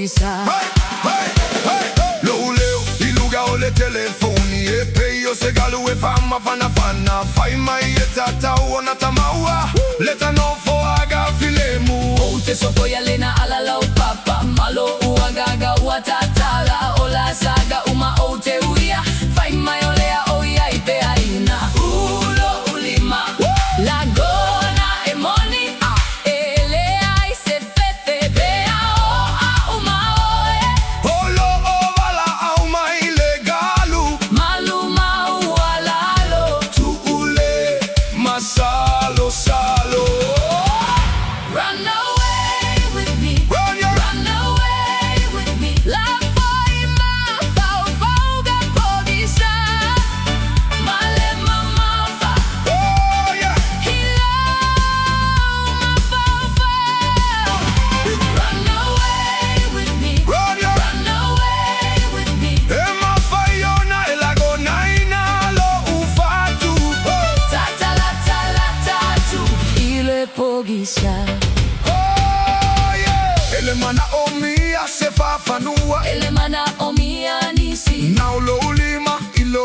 pogisa. Leo iluga ole telefoni epeyo segalu e fama fana fana faima yetata ona tamaua leta no foaga filemu Oute soko ya lena alala upapa malo uagaga uatatala ola saga uma oute uia faima yolea oia ipeaina ulo ulima lagona emoni elea isefefe bea o uma oe olo ovala auma ilegalu maluma ualalo tuule masalo salo. Run away with me, run away with me. Lafoa'i mafaufauga pogisa, male mamafa. Oh yeah. Hilo mafaufau. Run away with me, run away with me. Ema fayona elagona inalo ufatu. Tatu, ile pogisa. Oh yeah. Elemana omia se fafanua. Elemana omia nisi. Naulo ulima ilo